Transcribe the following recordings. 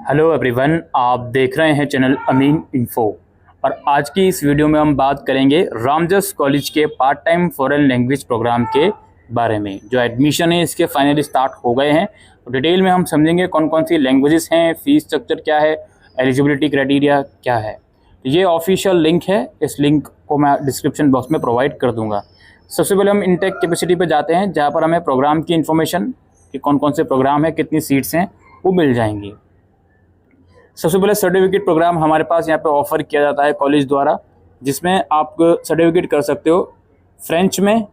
Hello everyone, आप देख रहे हैं चैनल अमीन इन्फो। और आज की इस वीडियो में हम बात करेंगे रामजस कॉलेज के part time foreign language program के बारे में। जो एडमिशन है इसके फाइनली स्टार्ट हो गए हैं। तो डिटेल में हम समझेंगे कौन कौन सी लैंग्वेजेस हैं, फीस स्ट्रक्चर क्या है, एलिजिबिलिटी क्राइटेरिया क्या है। ये ऑफिशियल लिंक है, इस लिंक को मैं डिस्क्रिप्शन बॉक्स में प्रोवाइड कर दूँगा। सबसे पहले हम इनटेक कैपेसिटी पर जाते हैं, जहाँ पर हमें प्रोग्राम की इन्फॉर्मेशन कि कौन कौन से प्रोग्राम है, कितनी सीट्स हैं, वो मिल जाएंगी। सबसे पहले सर्टिफिकेट प्रोग्राम हमारे पास यहाँ पे ऑफ़र किया जाता है कॉलेज द्वारा, जिसमें आप सर्टिफिकेट कर सकते हो फ्रेंच में,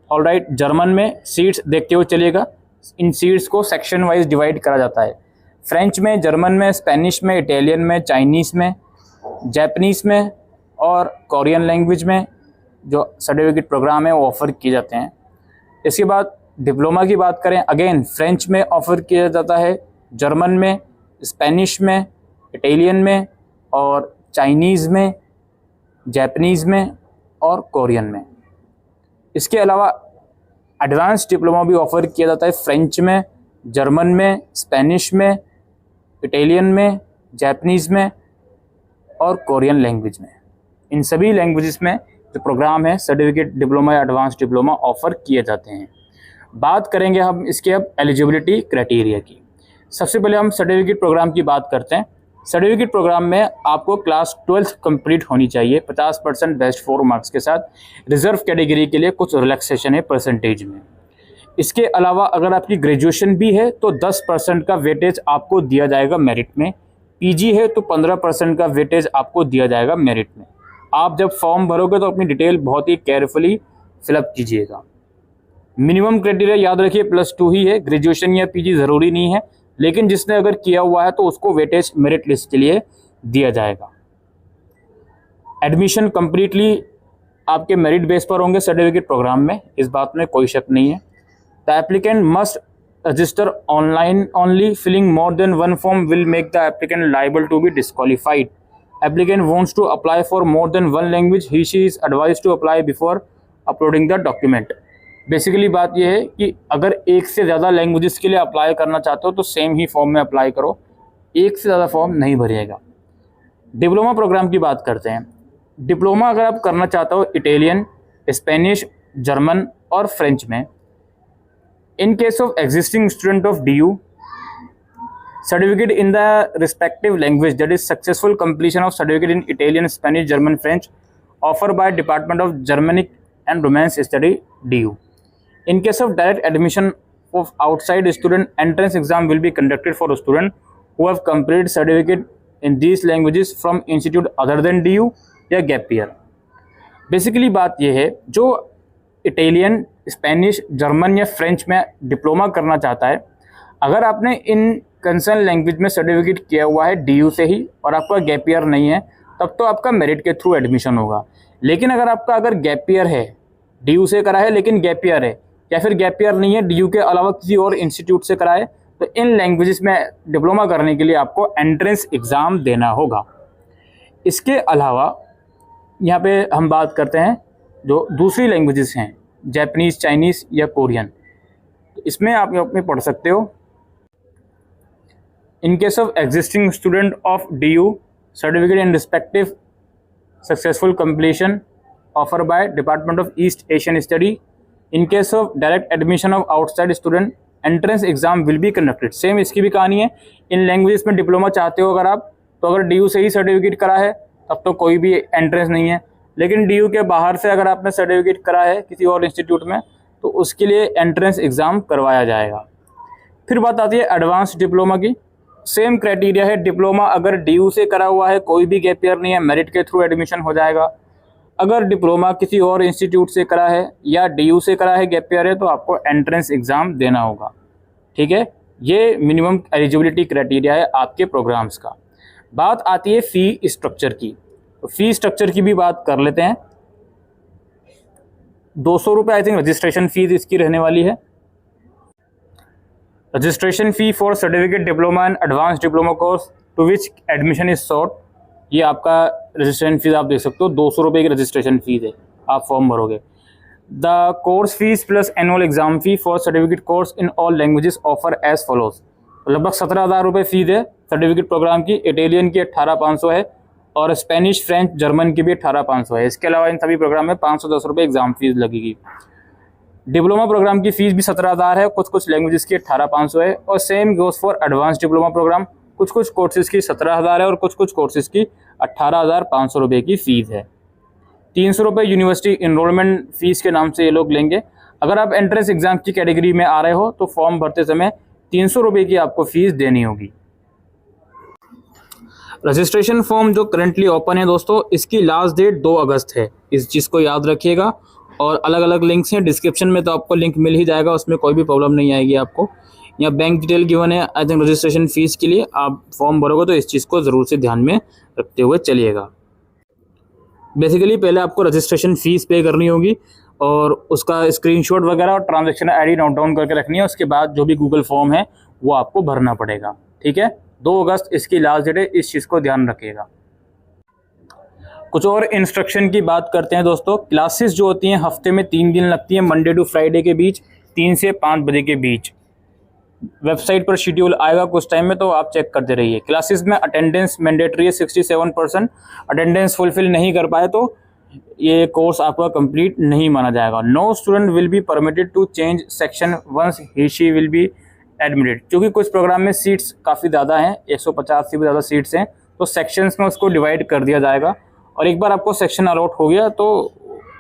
ऑलराइट, जर्मन में। सीट्स देखते हुए चलिएगा, इन सीट्स को सेक्शन वाइज डिवाइड करा जाता है। फ्रेंच में, जर्मन में, स्पेनिश में, इटालियन में, चाइनीज़ में, जैपनीज़ में और कोरियन लैंग्वेज में जो सर्टिफिकेट प्रोग्राम है वो ऑफ़र किए जाते हैं। इसके बाद डिप्लोमा की बात करें, अगेन फ्रेंच में ऑफ़र किया जाता है, जर्मन में, स्पेनिश में, इटालियन में और चाइनीज़ में, जैपनीज़ में और कोरियन में। इसके अलावा एडवांस डिप्लोमा भी ऑफ़र किया जाता है फ्रेंच में, जर्मन में, स्पेनिश में, इटालियन में, जैपनीज़ में और कोरियन लैंग्वेज में। इन सभी लैंग्वेजेस में जो प्रोग्राम है सर्टिफिकेट डिप्लोमा या एडवांस डिप्लोमा ऑफ़र किए जाते हैं। बात करेंगे हम इसके अब एलिजिबिलिटी क्राइटेरिया की। सबसे पहले हम सर्टिफिकेट प्रोग्राम की बात करते हैं। सर्टिफिकेट प्रोग्राम में आपको क्लास 12th कंप्लीट होनी चाहिए 50% बेस्ट 4 मार्क्स के साथ। रिजर्व कैटेगरी के लिए कुछ रिलैक्सेशन है परसेंटेज में। इसके अलावा अगर आपकी ग्रेजुएशन भी है तो 10% का वेटेज आपको दिया जाएगा मेरिट में। पीजी है तो 15% का वेटेज आपको दिया जाएगा मेरिट में। आप जब फॉर्म भरोगे तो अपनी डिटेल बहुत ही केयरफुली फिलअप कीजिएगा। मिनिमम क्राइटेरिया याद रखिए +2 ही है, ग्रेजुएशन या पीजी ज़रूरी नहीं है, लेकिन जिसने अगर किया हुआ है तो उसको वेटेज मेरिट लिस्ट के लिए दिया जाएगा। एडमिशन कंप्लीटली आपके मेरिट बेस पर होंगे सर्टिफिकेट प्रोग्राम में, इस बात में कोई शक नहीं है। The applicant must register online only, filling more than 1 form will make the applicant liable to be disqualified. Applicant wants to apply for more than 1 language, he she is advise to apply before uploading the document. Basically बात यह है कि अगर एक से ज़्यादा languages के लिए अप्लाई करना चाहते हो तो सेम ही फॉर्म में अप्लाई करो, एक से ज़्यादा फॉर्म नहीं भरिएगा। डिप्लोमा प्रोग्राम की बात करते हैं। डिप्लोमा अगर आप करना चाहते हो इटालियन, स्पेनिश, जर्मन और फ्रेंच में, in case of existing student of DU, certificate in the respective language that is successful completion of certificate in Italian, Spanish, German, French offer by department of Germanic and romance study DU. In case of direct admission of outside student, entrance exam will be conducted for students who have completed certificate in these languages from institute other than DU या gap year। Basically बात यह है, जो Italian, Spanish, German या French में diploma करना चाहता है, अगर आपने इन कंसर्न लैंग्वेज में सर्टिफिकेट किया हुआ है DU से ही और आपका गैप ईयर नहीं है, तब तो आपका मेरिट के थ्रू एडमिशन होगा। लेकिन अगर गैप ईयर है, DU से करा है लेकिन गैप ईयर है, या फिर गैप ईयर नहीं है, DU के अलावा किसी और इंस्टीट्यूट से कराए, तो इन लैंग्वेजेस में डिप्लोमा करने के लिए आपको एंट्रेंस एग्ज़ाम देना होगा। इसके अलावा यहाँ पे हम बात करते हैं जो दूसरी लैंग्वेजेस हैं, जैपनीज़, चाइनीज़ या कोरियन, तो इसमें आप अपने पढ़ सकते हो। In case of existing student of DU, certificate in respective successful completion offer by department of east Asian study. In case of direct admission of outside student, entrance exam will be conducted. Same इसकी भी कहानी है। इन languages में diploma चाहते हो अगर आप, तो अगर DU से ही सर्टिफिकेट करा है तब तो कोई भी एंट्रेंस नहीं है, लेकिन DU के बाहर से अगर आपने सर्टिफिकेट करा है किसी और इंस्टीट्यूट में तो उसके लिए एंट्रेंस एग्ज़ाम करवाया जाएगा। फिर बात आती है एडवांस डिप्लोमा की। सेम क्राइटेरिया है, डिप्लोमा अगर DU से करा हुआ है, कोई भी गैप ईयर नहीं है, मेरिट के थ्रू एडमिशन हो जाएगा। अगर डिप्लोमा किसी और इंस्टीट्यूट से करा है या DU से करा है, गैप ईयर है, तो आपको एंट्रेंस एग्ज़ाम देना होगा। ठीक है, ये मिनिमम एलिजिबिलिटी क्राइटेरिया है आपके प्रोग्राम्स का। बात आती है फ़ी स्ट्रक्चर की, तो फ़ी स्ट्रक्चर की भी बात कर लेते हैं। 200 रुपये आई थिंक रजिस्ट्रेशन फ़ीस इसकी रहने वाली है। Registration fee for certificate diploma and advance diploma course to which admission is sought, ये आपका रजिस्ट्रेशन फीस आप देख सकते हो, 200 रुपये की रजिस्ट्रेशन फीस है, आप फॉर्म भरोगे। The course fees plus annual exam fee for certificate course in all languages offer as follows, लगभग 17,000 रुपये फीस है सर्टिफिकेट प्रोग्राम की, इटालियन की 18,500 है और स्पेनिश, फ्रेंच, जर्मन की भी 18,500 है। इसके अलावा इन सभी प्रोग्राम में 510 रुपये एग्जाम फीस लगेगी। डिप्लोमा प्रोग्राम की फीस भी 17,000 है, कुछ लैंग्वेजेस की 18,500 है और same goes for advance diploma program. कुछ कोर्सेज की 17,000 है और कुछ कोर्सेज की 18,500 रुपये की फीस है। 300 रुपये यूनिवर्सिटी इनरोलमेंट फीस के नाम से ये लोग लेंगे। अगर आप एंट्रेंस एग्जाम की कैटेगरी में आ रहे हो तो फॉर्म भरते समय 300 रुपये की आपको फीस देनी होगी। रजिस्ट्रेशन फॉर्म जो करंटली ओपन है दोस्तों, इसकी लास्ट डेट 2 अगस्त है, इस चीज़ को याद रखिएगा। और अलग अलग लिंक्स हैं डिस्क्रिप्शन में, तो आपको लिंक मिल ही जाएगा, उसमें कोई भी प्रॉब्लम नहीं आएगी आपको। यहाँ बैंक डिटेल गिवन है आई थिंक रजिस्ट्रेशन फीस के लिए। आप फॉर्म भरोगे तो इस चीज़ को ज़रूर से ध्यान में रखते हुए चलिएगा। बेसिकली पहले आपको रजिस्ट्रेशन फ़ीस पे करनी होगी और उसका स्क्रीनशॉट वगैरह और ट्रांजैक्शन आईडी नोट डाउन करके रखनी है। उसके बाद जो भी गूगल फॉर्म है वो आपको भरना पड़ेगा। ठीक है, 2 अगस्त इसकी लास्ट डेट है, इस चीज़ को ध्यान रखिएगा। कुछ और इंस्ट्रक्शन की बात करते हैं दोस्तों। क्लासेस जो होती हैं हफ्ते में 3 दिन लगती हैं, मंडे टू फ्राइडे के बीच 3 से 5 बजे के बीच। वेबसाइट पर शेड्यूल आएगा कुछ टाइम में, तो आप चेक करते रहिए। क्लासेस में अटेंडेंस मैंडेटरी है 67%। अटेंडेंस फुलफिल नहीं कर पाए तो ये कोर्स आपका कंप्लीट नहीं माना जाएगा। No student will be permitted to change section once he she will be admitted. क्योंकि कुछ प्रोग्राम में सीट्स काफ़ी ज़्यादा हैं, 150 से भी ज़्यादा सीट्स हैं, तो सेक्शंस में उसको डिवाइड कर दिया जाएगा और एक बार आपको सेक्शन अलॉट हो गया तो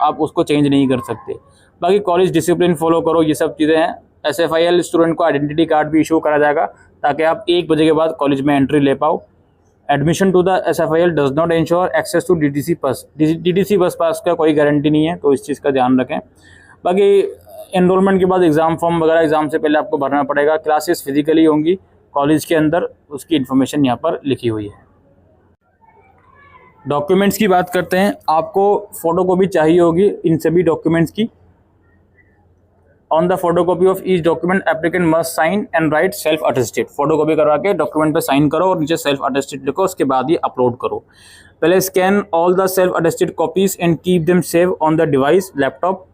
आप उसको चेंज नहीं कर सकते। बाकी कॉलेज डिसिप्लिन फॉलो करो, ये सब चीज़ें हैं। SFIL स्टूडेंट को आइडेंटिटी कार्ड भी इशू करा जाएगा ताकि आप 1 बजे के बाद कॉलेज में एंट्री ले पाओ। Admission to the SFIL does not ensure access to DTC bus. DTC बस पास का कोई गारंटी नहीं है, तो इस चीज़ का ध्यान रखें। बाकी एनरोलमेंट के बाद एग्ज़ाम फॉर्म वगैरह एग्ज़ाम से पहले आपको भरना पड़ेगा। क्लासेस फिजिकली होंगी कॉलेज के अंदर, उसकी इन्फॉर्मेशन यहाँ पर लिखी हुई है। डॉक्यूमेंट्स की बात करते हैं। आपको फ़ोटोकॉपी चाहिए होगी इन सभी डॉक्यूमेंट्स की। On the photocopy of each document applicant must sign and write self attested. Photocopy करवा के डॉक्यूमेंट पे साइन करो और नीचे सेल्फ अटेस्टेड लिखो, उसके बाद ही अपलोड करो। पहले scan all the self attested copies and keep them save on the device laptop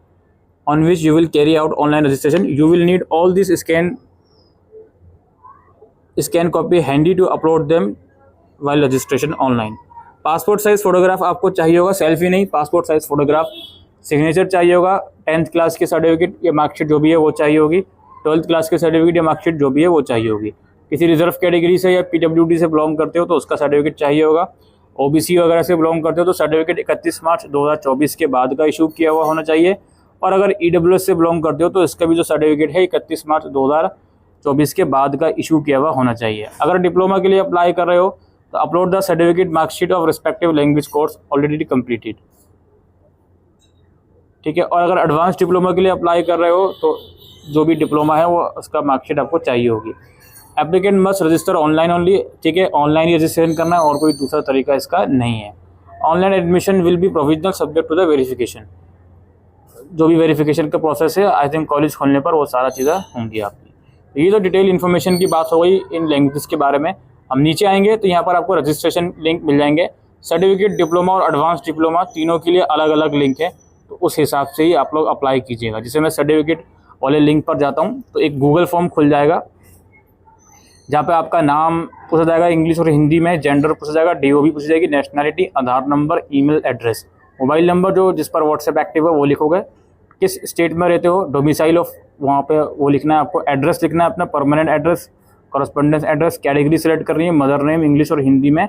on which you will carry out online registration. You will need all this scan copy handy to upload them while registration online. Passport size photograph आपको चाहिए होगा, selfie नहीं, passport size photograph. Signature चाहिए होगा। 10th class की certificate या marksheet जो भी है वो चाहिए होगी। 12th क्लास की सर्टिफिकेट या मार्कशीट जो भी है वो चाहिए होगी। किसी रिजर्व कैटेगरी से या PWD से बिलोंग करते हो तो उसका सर्टिफिकेट चाहिए होगा। OBC वगैरह से बिलोंग करते हो तो सर्टिफिकेट 31 मार्च 2024 के बाद का इशू किया हुआ होना चाहिए। और अगर EWS से बिलोंग करते हो तो इसका भी जो सर्टिफिकेट है 31 मार्च 2024 के बाद का इशू किया हुआ होना चाहिए। अगर डिप्लोमा के लिए अप्लाई कर रहे हो तो upload the certificate marksheet of respective language course already completed. ठीक है, और अगर एडवांस डिप्लोमा के लिए अप्लाई कर रहे हो तो जो भी डिप्लोमा है वो उसका मार्कशीट आपको चाहिए होगी। Applicant must register online only. ठीक है, ऑनलाइन ही रजिस्ट्रेशन करना है और कोई दूसरा तरीका इसका नहीं है। Online admission will be provisional subject to the verification. जो भी वेरिफिकेशन का प्रोसेस है आई थिंक कॉलेज खोलने पर वो सारा चीज़ें होंगी आपकी। तो ये तो डिटेल इन्फॉर्मेशन की बात हो गई इन लैंग्वेज के बारे में। हम नीचे आएंगे तो यहाँ पर आपको रजिस्ट्रेशन लिंक मिल जाएंगे। सर्टिफिकेट डिप्लोमा और एडवांस डिप्लोमा तीनों के लिए अलग अलग लिंक है, तो उस हिसाब से ही आप लोग अप्लाई कीजिएगा। जैसे मैं सर्टिफिकेट वाले लिंक पर जाता हूँ तो एक गूगल फॉर्म खुल जाएगा जहाँ पे आपका नाम पूछा जाएगा इंग्लिश और हिंदी में, जेंडर पूछा जाएगा, DOB पूछी जाएगी, nationality, Aadhaar number, email address, mobile number जो जिस पर व्हाट्सएप एक्टिव है वो लिखोगे, किस स्टेट में रहते हो, डोमिसाइल ऑफ वहाँ पे वो लिखना है आपको, एड्रेस लिखना है अपना permanent address, correspondence address, category select करनी है, मदर नेम इंग्लिश और हिंदी में,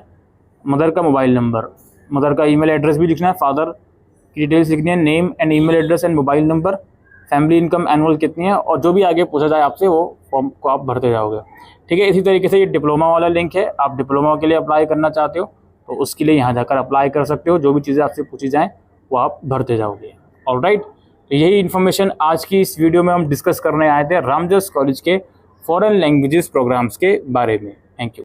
मदर का मोबाइल नंबर, मदर का ईमेल एड्रेस भी लिखना है, फादर की डिटेल्स लिखनी है, name and email address and mobile number, family income annual कितनी है, और जो भी आगे पूछा जाए आपसे वो फॉर्म को आप भरते जाओगे। ठीक है, इसी तरीके से ये डिप्लोमा वाला लिंक है। आप डिप्लोमा के लिए अप्लाई करना चाहते हो तो उसके लिए यहाँ जाकर अप्लाई कर सकते हो। जो भी चीज़ें आपसे पूछी जाएँ वो आप भरते जाओगे। ऑलराइट, तो यही इन्फॉर्मेशन आज की इस वीडियो में हम डिस्कस करने आए थे रामजस कॉलेज के फॉरेन लैंग्वेजेस प्रोग्राम्स के बारे में। Thank you.